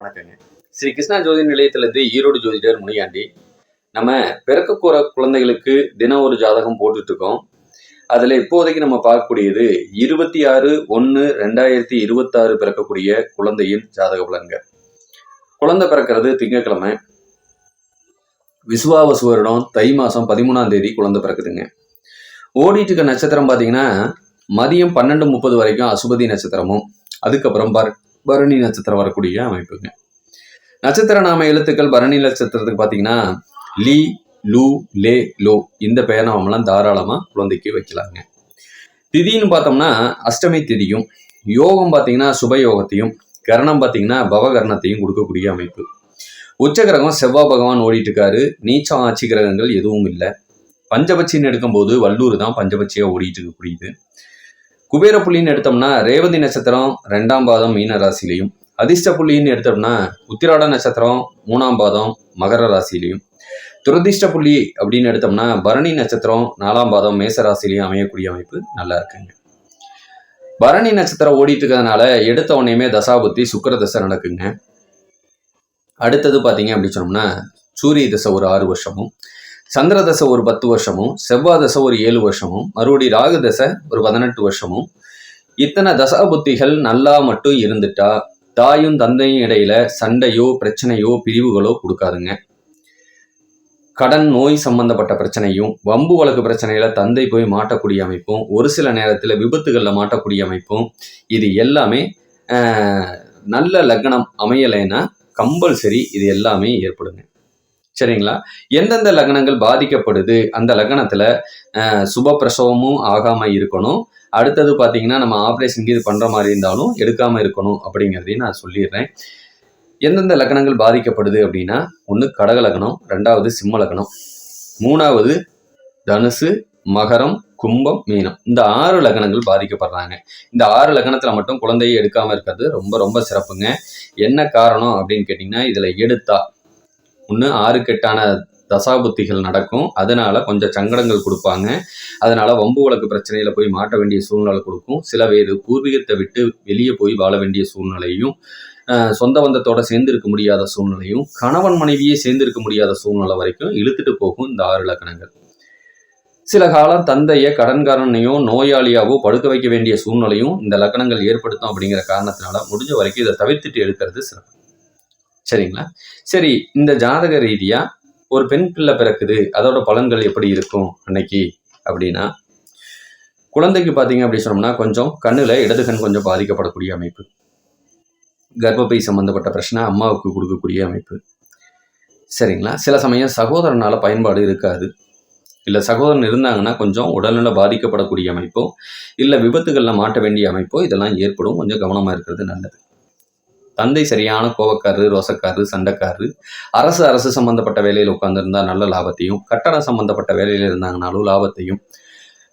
வணக்கங்க. ஸ்ரீ கிருஷ்ணா ஜோதி நிலையத்திலிருந்து ஈரோடு ஜோதிடர் முனியாண்டி. நம்ம பிறக்கக்கூற குழந்தைகளுக்கு தினம் ஒரு ஜாதகம் போட்டுட்டு இருக்கோம். அதுல இப்போதைக்கு நம்ம பார்க்கக்கூடியது 26/1/2026 பிறக்கக்கூடிய குழந்தையின் ஜாதக பலன்கள். குழந்தை பிறக்கிறது திங்கட்கிழமை, விசுவாவசு வருடம் தை மாசம் 13ஆம் தேதி குழந்தை பிறக்குதுங்க. ஓடிட்டு இருக்க நட்சத்திரம் பார்த்தீங்கன்னா மதியம் 12:30 வரைக்கும் அசுபதி நட்சத்திரமும், அதுக்கப்புறம் பரணி நட்சத்திரம் வரக்கூடிய அமைப்புங்க. நட்சத்திர நாம எழுத்துக்கள் பரணி நட்சத்திரத்துக்கு பார்த்தீங்கன்னா லீ, லூ, லே, லோ இந்த பெயர் நாமெல்லாம் தாராளமாக குழந்தைக்கு வைக்கலாங்க. திதின்னு பார்த்தோம்னா அஷ்டமி திதியும், யோகம் பார்த்தீங்கன்னா சுபயோகத்தையும், கரணம் பார்த்தீங்கன்னா பவகரணத்தையும் கொடுக்கக்கூடிய அமைப்பு. உச்ச கிரகம் செவ்வாய் பகவான் ஓடிட்டு இருக்காரு. நீச்சம் ஆட்சி கிரகங்கள் எதுவும் இல்லை. பஞ்சபட்சின்னு எடுக்கும்போது வல்லூர் தான் பஞ்சபட்சியாக ஓடிட்டு இருக்கக்கூடியது. குபேர புள்ளின்னு எடுத்தோம்னா ரேவதி நட்சத்திரம் 2ஆம் பாதம் மீன ராசிலையும், அதிர்ஷ்ட புள்ளின்னு எடுத்தோம்னா உத்திராட நட்சத்திரம் 3ஆம் பாதம் மகர ராசிலையும், துரதிர்ஷ்ட புள்ளி அப்படின்னு எடுத்தோம்னா பரணி நட்சத்திரம் 4ஆம் பாதம் மேச ராசிலையும் அமையக்கூடிய அமைப்பு நல்லா இருக்குங்க. பரணி நட்சத்திரம் ஓடிட்டு இருக்கிறதுனால எடுத்த உடனேயுமே தசாபுத்தி சுக்கிர தசை நடக்குங்க. அடுத்தது பார்த்தீங்க அப்படின்னு சொன்னோம்னா சூரிய தசை ஒரு 6 வருஷமும், சந்திர தசை ஒரு 10 வருஷமும், செவ்வாய் தசை ஒரு 7 வருஷமும், மறுபடி ராகு தசை ஒரு 18 வருஷமும். இத்தனை தசாபுத்திகள் நல்லா மட்டும் இருந்துட்டா தாயும் தந்தையும் இடையில சண்டையோ பிரச்சனையோ பிரிவுகளோ கொடுக்காதுங்க. கடன் நோய் சம்பந்தப்பட்ட பிரச்சனையும், வம்பு வழக்கு பிரச்சனையில தந்தை போய் மாட்டக்கூடிய அமைப்பும், ஒரு சில நேரத்தில் விபத்துகளில் மாட்டக்கூடிய அமைப்பும், இது எல்லாமே நல்ல லக்னம் அமையலைன்னா கம்பல்சரி இது எல்லாமே ஏற்படுங்க. சரிங்களா? எந்தெந்த லக்னங்கள் பாதிக்கப்படுது அந்த லக்னத்துல சுப பிரசவமும் ஆகாம இருக்கணும். அடுத்தது பார்த்தீங்கன்னா நம்ம ஆப்ரேஷன் இது பண்ற மாதிரி இருந்தாலும் எடுக்காம இருக்கணும் அப்படிங்கிறதையும் நான் சொல்லிடுறேன். எந்தெந்த லக்னங்கள் பாதிக்கப்படுது அப்படின்னா, 1 கடக லக்னம், 2வது சிம்ம லக்னம், 3வது தனுசு, மகரம், கும்பம், மீனம். இந்த 6 லக்னங்கள் பாதிக்கப்படுறாங்க. இந்த 6 லக்னத்துல மட்டும் குழந்தையை எடுக்காம இருக்கிறது ரொம்ப ரொம்ப சிறப்புங்க. என்ன காரணம் அப்படின்னு கேட்டீங்கன்னா, இதுல எடுத்தா 1 6 தசாபுத்திகள் நடக்கும். அதனால கொஞ்சம் சங்கடங்கள் கொடுப்பாங்க. அதனால வம்பு வழக்கு பிரச்சனையில போய் மாட்ட வேண்டிய சூழ்நிலை கொடுக்கும். சில பேர் பூர்வீகத்தை விட்டு வெளியே போய் வாழ வேண்டிய சூழ்நிலையும், சொந்த பந்தத்தோட சேர்ந்திருக்க முடியாத சூழ்நிலையும், கணவன் மனைவியே சேர்ந்திருக்க முடியாத சூழ்நிலை வரைக்கும் இழுத்துட்டு போகும் இந்த 6 லக்னங்கள். சில காலம் தந்தைய கடன்காரனையோ நோயாளியாவோ படுக்க வைக்க வேண்டிய சூழ்நிலையும் இந்த லக்னங்கள் ஏற்படுத்தும். அப்படிங்கிற காரணத்தினால முடிஞ்ச வரைக்கும் இதை தவிர்த்துட்டு எடுக்கிறது சிறப்பு. சரிங்களா? சரி, இந்த ஜாதக ரீதியா ஒரு பெண் பிள்ளை பிறக்குது, அதோட பலன்கள் எப்படி இருக்கும் அன்னைக்கு அப்படின்னா, குழந்தைக்கு பார்த்தீங்க அப்படி சொன்னோம்னா கொஞ்சம் கண்ணுல இடது கண் கொஞ்சம் பாதிக்கப்படக்கூடிய அமைப்பு, கர்ப்பப்பை சம்பந்தப்பட்ட பிரச்சனை அம்மாவுக்கு கொடுக்கக்கூடிய அமைப்பு. சரிங்களா? சில சமயம் சகோதரனால பயன்பாடு இருக்காது. இல்லை சகோதரன் இருந்தாங்கன்னா கொஞ்சம் உடல்நல பாதிக்கப்படக்கூடிய அமைப்போ, இல்லை விபத்துகளில் மாட்ட வேண்டிய அமைப்போ இதெல்லாம் ஏற்படும். கொஞ்சம் கவனமாக இருக்கிறது நல்லது. தந்தை சரியான கோவக்காரரு, ரோசக்காரரு, சண்டைக்காரரு, அரசு சம்பந்தப்பட்ட வேலையில் உட்கார்ந்துருந்தா நல்ல லாபத்தையும், கட்டடம் சம்பந்தப்பட்ட வேலையில் இருந்தாங்கனாலும் லாபத்தையும்,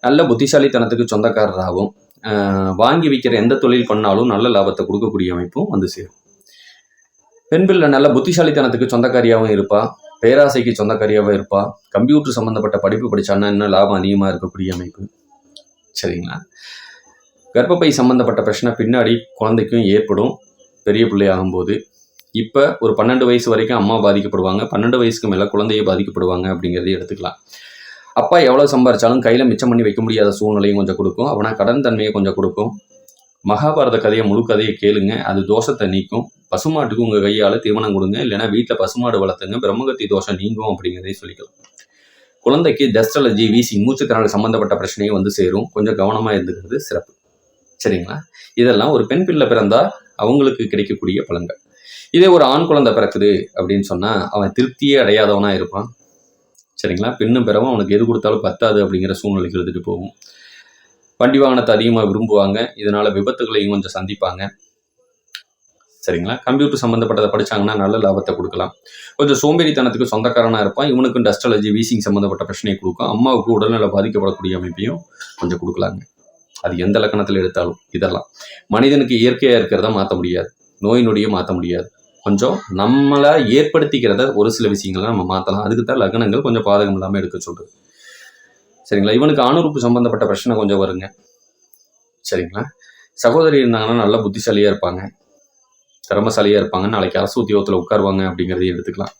நல்ல புத்திசாலித்தனத்துக்கு சொந்தக்காரராகவும், வாங்கி விற்கிற எந்த தொழில் பண்ணாலும் நல்ல லாபத்தை கொடுக்கக்கூடிய அமைப்பும் வந்து சேரும். பெண் பிள்ளை நல்ல புத்திசாலித்தனத்துக்கு சொந்தக்காரியாகவும் இருப்பா, பேராசைக்கு சொந்தக்காரியாகவும் இருப்பா, கம்ப்யூட்டர் சம்பந்தப்பட்ட படிப்பு படித்தான்னா இன்னும் லாபம் அதிகமாக இருக்கக்கூடிய அமைப்பு. சரிங்களா? கர்ப்பப்பை சம்பந்தப்பட்ட பிரச்சனை பின்னாடி குழந்தைக்கும் ஏற்படும் பெரிய பிள்ளை ஆகும்போது. இப்போ ஒரு 12 வயசு வரைக்கும் அம்மா பாதிக்கப்படுவாங்க, 12 வயசுக்கு மேலே குழந்தைய பாதிக்கப்படுவாங்க அப்படிங்கிறத எடுத்துக்கலாம். அப்பா எவ்வளோ சம்பாரிச்சாலும் கையில் மிச்சம் பண்ணி வைக்க முடியாத சூழ்நிலையும் கொஞ்சம் கொடுக்கும். அவனா கடன் தன்மையை கொஞ்சம் கொடுக்கும். மகாபாரத கதையை முழு கதையை கேளுங்க, அது தோஷத்தை நீக்கும். பசுமாட்டுக்கு உங்கள் கையால் தீவனம் கொடுங்க, இல்லைன்னா வீட்டில் பசுமாடு வளர்த்துங்க, பிரம்மகத்தி தோஷம் நீங்கும் அப்படிங்கிறதையும் சொல்லிக்கலாம். குழந்தைக்கு டஸ்ட் அலர்ஜி, வீசி, மூச்சுத்திறனால சம்மந்தப்பட்ட பிரச்சனையும் வந்து சேரும். கொஞ்சம் கவனமாக இருந்துக்கிறது சிறப்பு. சரிங்களா? இதெல்லாம் ஒரு பெண் பிள்ளை பிறந்தா அவங்களுக்கு கிடைக்கக்கூடிய பலன்கள். இதே ஒரு ஆண் குழந்தை பிறக்குது அப்படின்னு சொன்னால் அவன் திருப்தியே அடையாதவனாக இருப்பான். சரிங்களா? பெண்ணும் பிறவும் அவனுக்கு எது கொடுத்தாலும் பத்தாது அப்படிங்கிற சூழ்நிலைக்கு எடுத்துகிட்டு போகும். வண்டி வாகனத்தை அதிகமாக விரும்புவாங்க. இதனால் விபத்துகளையும் கொஞ்சம் சந்திப்பாங்க. சரிங்களா? கம்ப்யூட்டர் சம்மந்தப்பட்டதை படித்தாங்கன்னா நல்ல லாபத்தை கொடுக்கலாம். கொஞ்சம் சோம்பேறித்தனத்துக்கு சொந்தக்காரனாக இருப்பான். இவனுக்கும் டஸ்ட் அலர்ஜி, வீசிங் சம்மந்தப்பட்ட பிரச்சனையை கொடுக்கும். அம்மாவுக்கு உடல்நல பாதிக்கப்படக்கூடிய அமைப்பையும் கொஞ்சம் கொடுக்கலாங்க. அது எந்த லக்கணத்தில் எடுத்தாலும் இதெல்லாம் மனிதனுக்கு இயற்கையாக இருக்கிறத மாற்ற முடியாது, நோய் நொடியை மாற்ற முடியாது. கொஞ்சம் நம்மளை ஏற்படுத்திக்கிறத ஒரு சில விஷயங்களை நம்ம மாற்றலாம். அதுக்கு தான் லக்னங்கள் கொஞ்சம் பாதகம் இல்லாமல் எடுக்க சொல்கிறது. சரிங்களா? இவனுக்கு ஆணுறுப்பு சம்மந்தப்பட்ட பிரச்சனை கொஞ்சம் வருங்க. சரிங்களா? சகோதரி இருந்தாங்கன்னா நல்ல புத்திசாலியாக இருப்பாங்க. திறமசாலியாக இருப்பாங்க, நாளைக்கு அரசு உத்தியோகத்தில் உட்காருவாங்க அப்படிங்கிறதையும் எடுத்துக்கலாம்.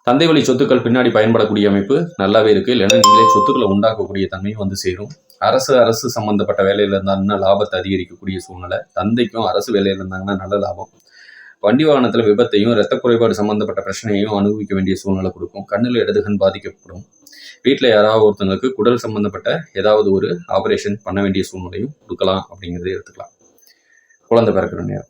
தந்தை வழி சொத்துக்கள் பின்னாடி பயன்படக்கூடிய அமைப்பு நல்லாவே இருக்குது. இல்லைன்னா நீங்களே சொத்துக்களை உண்டாக்கக்கூடிய தன்மையும் வந்து சேரும். அரசு சம்மந்தப்பட்ட வேலையில் இருந்தாங்கன்னா லாபத்தை அதிகரிக்கக்கூடிய சூழ்நிலை. தந்தைக்கும் அரசு வேலையில் இருந்தாங்கன்னா நல்ல லாபம். வண்டி வாகனத்தில் விபத்தையும் இரத்த குறைபாடு சம்மந்தப்பட்ட பிரச்சனையையும் அனுபவிக்க வேண்டிய சூழ்நிலை கொடுக்கும். கண்ணில் இடதுகண் பாதிக்கப்படும். வீட்டில் யாராவது ஒருத்தங்களுக்கு குடல் சம்மந்தப்பட்ட ஏதாவது ஒரு ஆப்ரேஷன் பண்ண வேண்டிய சூழ்நிலையும் கொடுக்கலாம் அப்படிங்கிறத எடுத்துக்கலாம். குழந்தை பிறக்கிற நேரம்.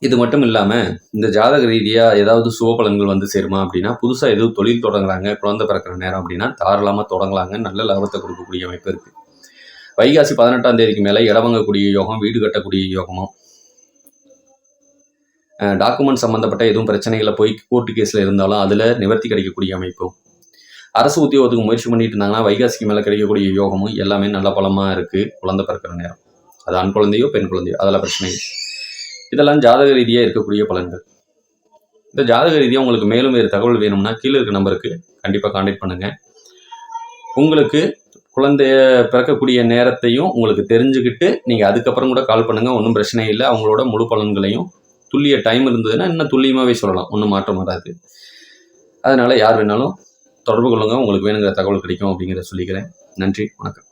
இது மட்டும் இல்லாமல் இந்த ஜாதக ரீதியாக ஏதாவது சுப பலன்கள் வந்து சேருமா அப்படின்னா, புதுசாக எதுவும் தொழில் தொடங்குறாங்க குழந்தை பிறக்கிற நேரம் அப்படின்னா தாராளமாக தொடங்கலாங்க. நல்ல லாபத்தை கொடுக்கக்கூடிய அமைப்பு இருக்குது. வைகாசி 18ஆம் தேதிக்கு மேலே இடம் வாங்கக்கூடிய யோகம், வீடு கட்டக்கூடிய யோகமும், டாக்குமெண்ட் சம்மந்தப்பட்ட எதுவும் பிரச்சனைகளை போய் கோர்ட்டு கேஸில் இருந்தாலும் அதில் நிவர்த்தி கிடைக்கக்கூடிய அமைப்பும், அரசு உத்தியோகத்துக்கு முயற்சி பண்ணிட்டு இருந்தாங்கன்னா வைகாசிக்கு மேலே கிடைக்கக்கூடிய யோகமும் எல்லாமே நல்ல பலமாக இருக்குது. குழந்தை பிறக்கிற நேரம், அது ஆண் குழந்தையோ பெண் குழந்தையோ அதெல்லாம் பிரச்சனை இல்லை. இதெல்லாம் ஜாதக ரீதியாக இருக்கக்கூடிய பலன்கள். இந்த ஜாதக ரீதியாக உங்களுக்கு மேலும் வேறு தகவல் வேணும்னா கீழே இருக்க நம்பருக்கு கண்டிப்பாக கான்டாக்ட் பண்ணுங்கள். உங்களுக்கு குழந்தைய பிறக்கக்கூடிய நேரத்தையும் உங்களுக்கு தெரிஞ்சுக்கிட்டு நீங்கள் அதுக்கப்புறம் கூட கால் பண்ணுங்கள், ஒன்றும் பிரச்சனை இல்லை. அவங்களோட முழு பலன்களையும் துல்லிய டைம் இருந்ததுன்னா இன்னும் துல்லியமாகவே சொல்லலாம், ஒன்றும் மாற்றம் வராது. அதனால் யார் வேணாலும் தொடர்பு கொள்ளுங்க, உங்களுக்கு வேணுங்கிற தகவல் கிடைக்கும் அப்படிங்கிறத சொல்லிக்கிறேன். நன்றி, வணக்கம்.